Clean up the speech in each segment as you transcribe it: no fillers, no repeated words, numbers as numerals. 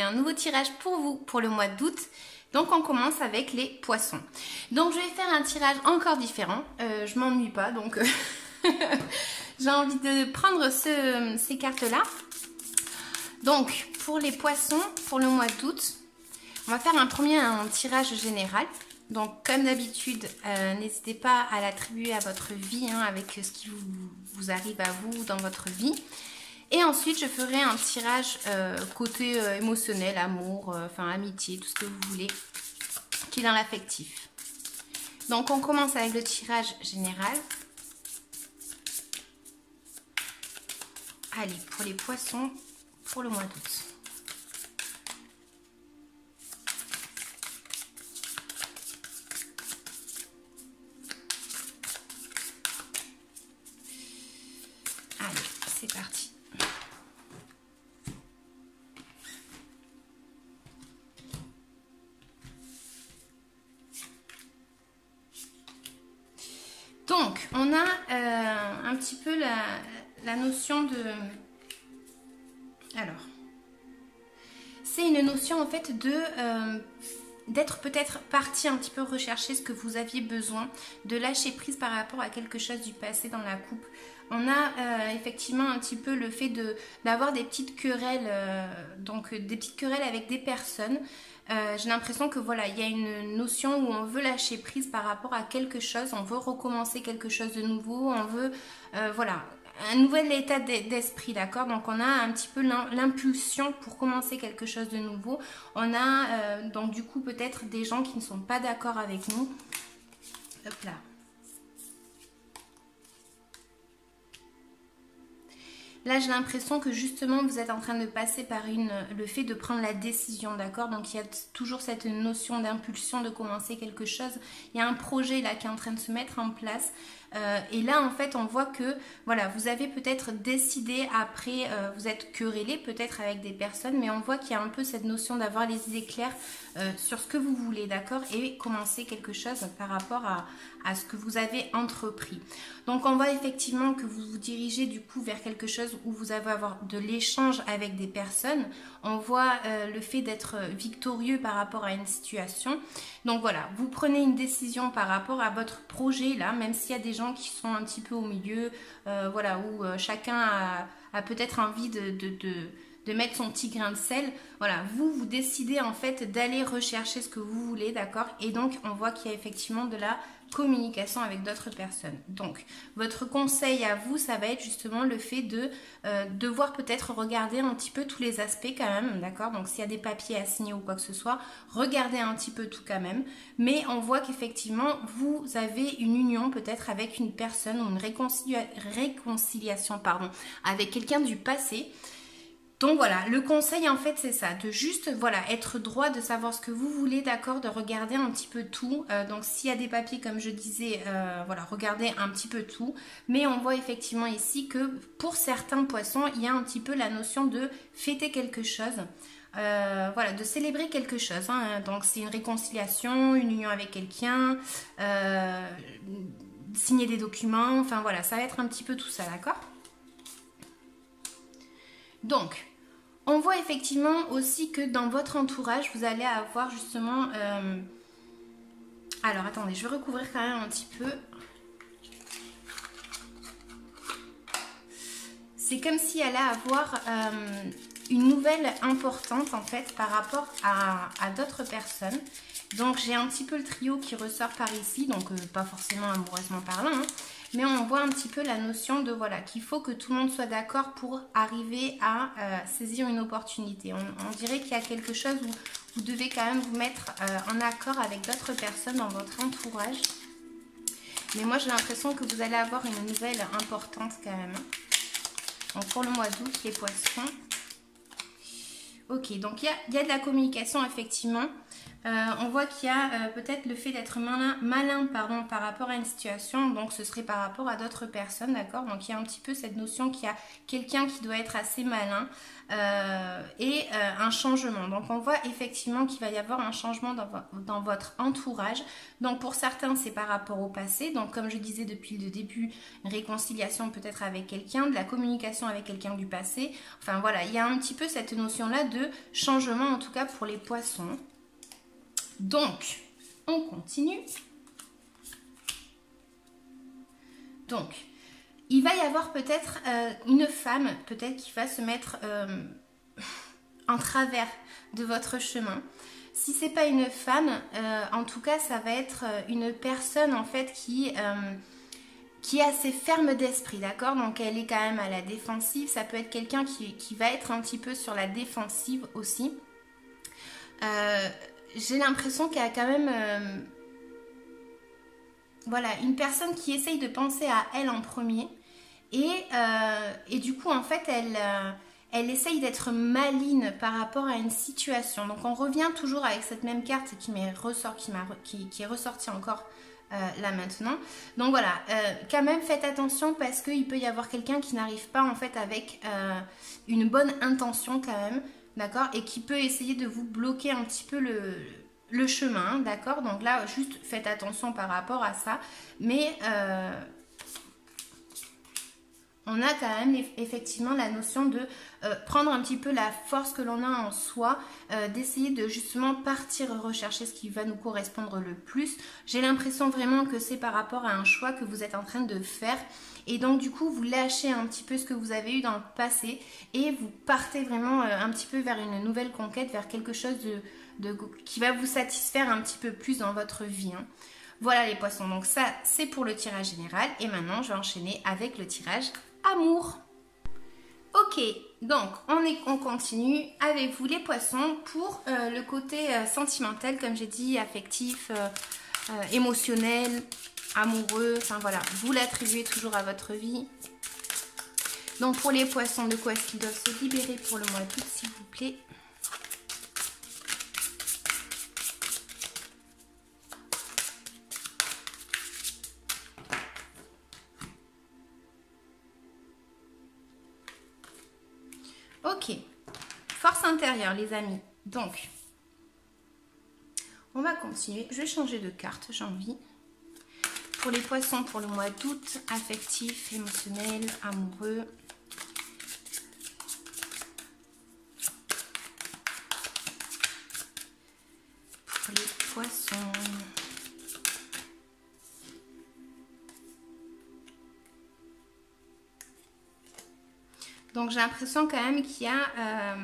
un nouveau tirage pour vous pour le mois d'août. Donc on commence avec les poissons. Donc je vais faire un tirage encore différent. Je m'ennuie pas, donc j'ai envie de prendre ces cartes-là. Donc pour les poissons, pour le mois d'août, on va faire un tirage général. Donc comme d'habitude, n'hésitez pas à l'attribuer à votre vie, hein, avec ce qui vous arrive à vous dans votre vie. Et ensuite, je ferai un tirage côté émotionnel, amour, enfin amitié, tout ce que vous voulez, qui est dans l'affectif. Donc, on commence avec le tirage général. Allez, pour les poissons, pour le mois d'août. Allez, c'est parti. Donc, on a un petit peu la notion de... Alors, c'est une notion en fait de... d'être peut-être parti un petit peu rechercher ce que vous aviez besoin, de lâcher prise par rapport à quelque chose du passé dans la coupe. On a effectivement un petit peu le fait d'avoir des petites querelles, donc des petites querelles avec des personnes. J'ai l'impression que voilà, il y a une notion où on veut lâcher prise par rapport à quelque chose, on veut recommencer quelque chose de nouveau, on veut, voilà, un nouvel état d'esprit, d'accord? Donc on a un petit peu l'impulsion pour commencer quelque chose de nouveau. On a donc du coup peut-être des gens qui ne sont pas d'accord avec nous. Hop là. Là, j'ai l'impression que justement, vous êtes en train de passer par le fait de prendre la décision, d'accord? Donc, il y a toujours cette notion d'impulsion de commencer quelque chose. Il y a un projet là qui est en train de se mettre en place. Et là, en fait, on voit que, voilà, vous avez peut-être décidé après, vous êtes querellé peut-être avec des personnes, mais on voit qu'il y a un peu cette notion d'avoir les idées claires sur ce que vous voulez, d'accord? Et commencer quelque chose par rapport à ce que vous avez entrepris. Donc, on voit effectivement que vous vous dirigez du coup vers quelque chose où vous allez avoir de l'échange avec des personnes. On voit le fait d'être victorieux par rapport à une situation. Donc voilà, vous prenez une décision par rapport à votre projet là, même s'il y a des gens qui sont un petit peu au milieu, voilà, où chacun a peut-être envie de mettre son petit grain de sel. Voilà, vous décidez en fait d'aller rechercher ce que vous voulez, d'accord? Et donc on voit qu'il y a effectivement de la communication avec d'autres personnes. Donc votre conseil à vous, ça va être justement le fait de devoir peut-être regarder un petit peu tous les aspects quand même, d'accord? Donc s'il y a des papiers à signer ou quoi que ce soit, regardez un petit peu tout quand même. Mais on voit qu'effectivement vous avez une union peut-être avec une personne ou une réconciliation, pardon, avec quelqu'un du passé. Donc voilà, le conseil en fait c'est ça, de juste voilà être droit, de savoir ce que vous voulez, d'accord, de regarder un petit peu tout. Donc s'il y a des papiers comme je disais, voilà, regardez un petit peu tout. Mais on voit effectivement ici que pour certains poissons, il y a un petit peu la notion de fêter quelque chose. Voilà, de célébrer quelque chose, hein. Donc c'est une réconciliation, une union avec quelqu'un, signer des documents, enfin voilà, ça va être un petit peu tout ça, d'accord? Donc, on voit effectivement aussi que dans votre entourage, vous allez avoir justement... Alors, attendez, je vais recouvrir quand même un petit peu. C'est comme si elle allait avoir une nouvelle importante en fait par rapport à d'autres personnes. Donc, j'ai un petit peu le trio qui ressort par ici, donc pas forcément amoureusement parlant, hein. Mais on voit un petit peu la notion de voilà qu'il faut que tout le monde soit d'accord pour arriver à saisir une opportunité. On dirait qu'il y a quelque chose où vous devez quand même vous mettre en accord avec d'autres personnes dans votre entourage. Mais moi j'ai l'impression que vous allez avoir une nouvelle importante quand même. Donc pour le mois d'août, les poissons. Ok, donc il y a de la communication effectivement. On voit qu'il y a peut-être le fait d'être malin pardon, par rapport à une situation, donc ce serait par rapport à d'autres personnes, d'accord? Donc il y a un petit peu cette notion qu'il y a quelqu'un qui doit être assez malin et un changement. Donc on voit effectivement qu'il va y avoir un changement dans votre entourage. Donc pour certains c'est par rapport au passé, donc comme je disais depuis le début, une réconciliation peut-être avec quelqu'un, de la communication avec quelqu'un du passé. Enfin voilà, il y a un petit peu cette notion-là de changement en tout cas pour les poissons. Donc, on continue. Donc, il va y avoir peut-être une femme, peut-être qui va se mettre en travers de votre chemin. Si c'est pas une femme, en tout cas, ça va être une personne en fait qui est assez ferme d'esprit, d'accord? Donc, elle est quand même à la défensive. Ça peut être quelqu'un qui va être un petit peu sur la défensive aussi. J'ai l'impression qu'il y a quand même voilà, une personne qui essaye de penser à elle en premier et du coup en fait elle essaye d'être maligne par rapport à une situation. Donc on revient toujours avec cette même carte qui est ressortie encore là maintenant. Donc voilà, quand même faites attention parce qu'il peut y avoir quelqu'un qui n'arrive pas en fait avec une bonne intention quand même. D'accord? Et qui peut essayer de vous bloquer un petit peu le chemin, d'accord? Donc là, juste faites attention par rapport à ça. Mais on a quand même effectivement la notion de prendre un petit peu la force que l'on a en soi, d'essayer de justement partir rechercher ce qui va nous correspondre le plus. J'ai l'impression vraiment que c'est par rapport à un choix que vous êtes en train de faire. Et donc du coup, vous lâchez un petit peu ce que vous avez eu dans le passé et vous partez vraiment un petit peu vers une nouvelle conquête, vers quelque chose qui va vous satisfaire un petit peu plus dans votre vie. Hein. Voilà les poissons, donc ça c'est pour le tirage général. Et maintenant, je vais enchaîner avec le tirage amour. Ok, donc on continue avec vous les poissons pour le côté sentimental, comme j'ai dit, affectif, émotionnel, amoureux, enfin voilà, vous l'attribuez toujours à votre vie. Donc pour les poissons, de quoi est-ce qu'ils doivent se libérer pour le mois d'août, s'il vous plaît? Ok, force intérieure les amis, donc on va continuer, je vais changer de carte, j'ai envie. Pour les poissons pour le mois d'août, affectif, émotionnel, amoureux. Pour les poissons. Donc j'ai l'impression quand même qu'il y a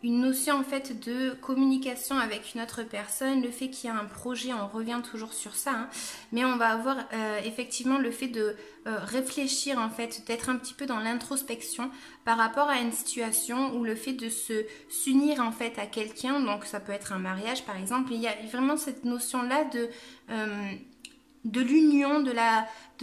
une notion en fait de communication avec une autre personne, le fait qu'il y a un projet, on revient toujours sur ça, hein, mais on va avoir effectivement le fait de réfléchir en fait, d'être un petit peu dans l'introspection par rapport à une situation ou le fait de s'unir en fait à quelqu'un, donc ça peut être un mariage par exemple, il y a vraiment cette notion là de l'union, de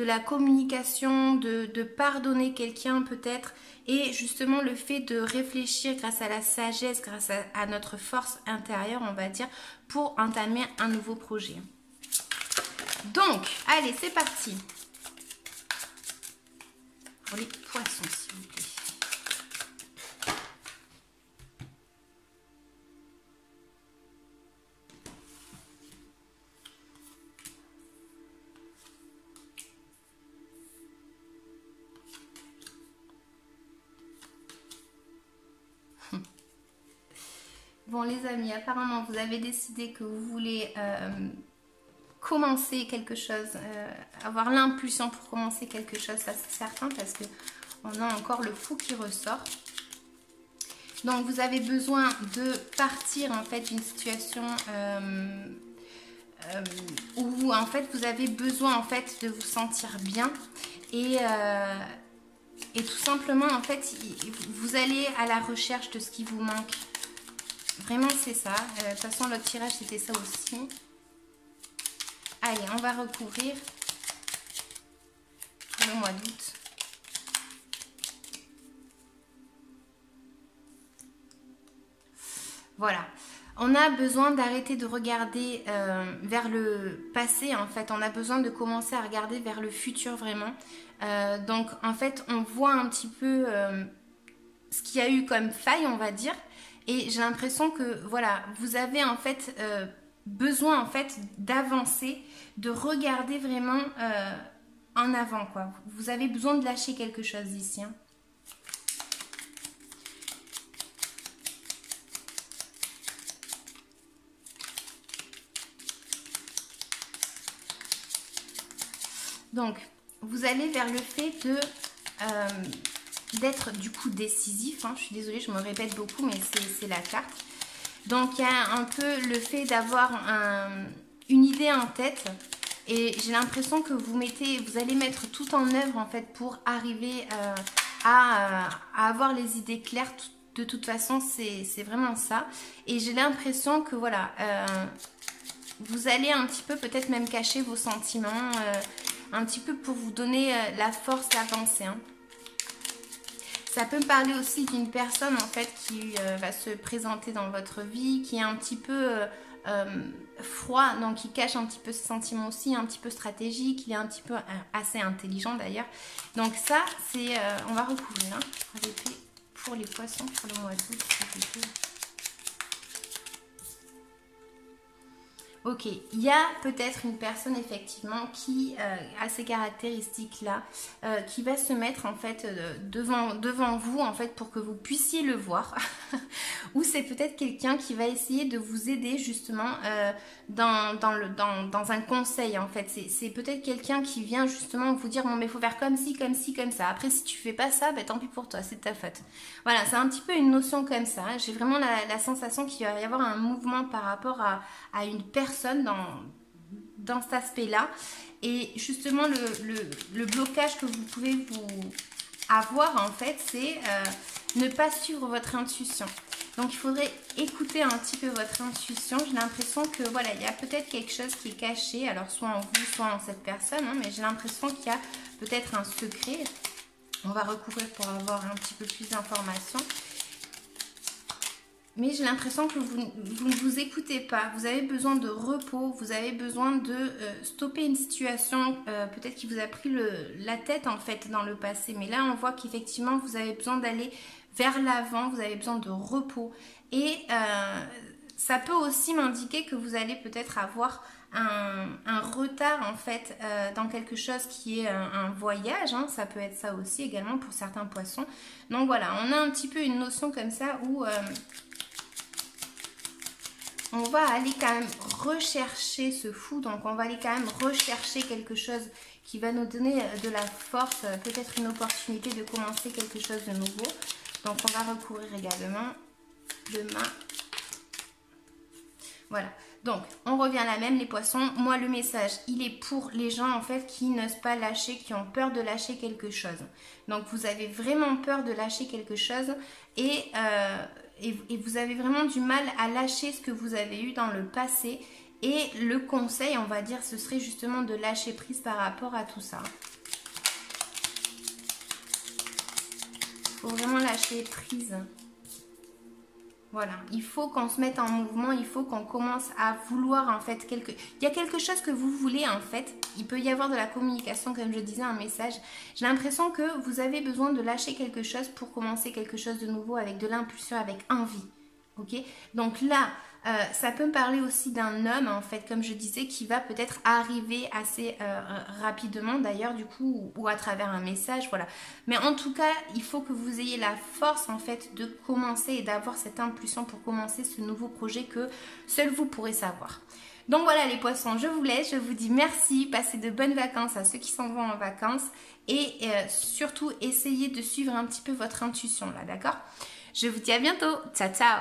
la communication, de pardonner quelqu'un peut-être, et justement le fait de réfléchir grâce à la sagesse, grâce à notre force intérieure, on va dire, pour entamer un nouveau projet. Donc, allez, c'est parti. Pour les poissons, s'il vous plaît. Bon les amis, apparemment vous avez décidé que vous voulez commencer quelque chose, avoir l'impulsion pour commencer quelque chose, ça c'est certain parce que on a encore le fou qui ressort. Donc vous avez besoin de partir en fait d'une situation où en fait vous avez besoin en fait de vous sentir bien et tout simplement en fait vous allez à la recherche de ce qui vous manque. Vraiment c'est ça, de toute façon l'autre tirage c'était ça aussi. Allez, on va recouvrir pour le mois d'août. Voilà, On a besoin d'arrêter de regarder vers le passé, en fait. On a besoin de commencer à regarder vers le futur, vraiment. Donc, en fait, on voit un petit peu ce qu'il y a eu comme faille, on va dire. Et j'ai l'impression que, voilà, vous avez, en fait, besoin, en fait, d'avancer, de regarder vraiment en avant, quoi. Vous avez besoin de lâcher quelque chose ici, hein. Donc, vous allez vers le fait de d'être du coup décisif, hein. Je suis désolée, je me répète beaucoup, mais c'est la carte. Donc, il y a un peu le fait d'avoir une idée en tête. Et j'ai l'impression que vous allez mettre tout en œuvre en fait pour arriver à avoir les idées claires. De toute façon, c'est vraiment ça. Et j'ai l'impression que voilà, vous allez un petit peu peut-être même cacher vos sentiments, un petit peu pour vous donner la force d'avancer, hein. Ça peut me parler aussi d'une personne en fait qui va se présenter dans votre vie, qui est un petit peu froid, donc qui cache un petit peu ses sentiments aussi, un petit peu stratégique, il est un petit peu assez intelligent d'ailleurs. Donc ça, c'est, on va recouvrir, hein, pour les poissons pour le mois d'août. Ok, il y a peut-être une personne effectivement qui a ces caractéristiques-là, qui va se mettre en fait devant vous en fait pour que vous puissiez le voir. Ou c'est peut-être quelqu'un qui va essayer de vous aider justement dans un conseil en fait. C'est peut-être quelqu'un qui vient justement vous dire bon mais il faut faire comme ci, comme ci, comme ça. Après si tu fais pas ça, ben, tant pis pour toi, c'est de ta faute. Voilà, c'est un petit peu une notion comme ça, hein. J'ai vraiment la sensation qu'il va y avoir un mouvement par rapport à une personne dans cet aspect-là. Et justement, le blocage que vous pouvez avoir, en fait, c'est ne pas suivre votre intuition. Donc, il faudrait écouter un petit peu votre intuition. J'ai l'impression que, voilà, il y a peut-être quelque chose qui est caché, alors soit en vous, soit en cette personne, hein, mais j'ai l'impression qu'il y a peut-être un secret. On va recouvrir pour avoir un petit peu plus d'informations. Mais j'ai l'impression que vous ne vous écoutez pas. Vous avez besoin de repos. Vous avez besoin de stopper une situation peut-être qui vous a pris la tête en fait dans le passé. Mais là, on voit qu'effectivement, vous avez besoin d'aller vers l'avant. Vous avez besoin de repos. Et ça peut aussi m'indiquer que vous allez peut-être avoir un retard en fait dans quelque chose qui est un voyage, hein. Ça peut être ça aussi également pour certains poissons. Donc voilà, on a un petit peu une notion comme ça où on va aller quand même rechercher ce fou, donc on va aller quand même rechercher quelque chose qui va nous donner de la force, peut-être une opportunité de commencer quelque chose de nouveau. Donc on va recouvrir également demain. Voilà, donc on revient à la même, les poissons. Moi le message, il est pour les gens en fait qui n'osent pas lâcher, qui ont peur de lâcher quelque chose. Donc vous avez vraiment peur de lâcher quelque chose et vous avez vraiment du mal à lâcher ce que vous avez eu dans le passé. Et le conseil, on va dire, ce serait justement de lâcher prise par rapport à tout ça. Il faut vraiment lâcher prise. Voilà, il faut qu'on se mette en mouvement, il faut qu'on commence à vouloir en fait il y a quelque chose que vous voulez en fait. Il peut y avoir de la communication, comme je disais, un message. J'ai l'impression que vous avez besoin de lâcher quelque chose pour commencer quelque chose de nouveau avec de l'impulsion, avec envie. Ok, donc là, ça peut me parler aussi d'un homme en fait, comme je disais, qui va peut-être arriver assez rapidement d'ailleurs du coup, ou à travers un message, voilà. Mais en tout cas, il faut que vous ayez la force en fait de commencer et d'avoir cette impulsion pour commencer ce nouveau projet que seul vous pourrez savoir. Donc voilà les poissons, je vous laisse, je vous dis merci, passez de bonnes vacances à ceux qui s'en vont en vacances et surtout essayez de suivre un petit peu votre intuition là, d'accord? Je vous dis à bientôt, ciao ciao.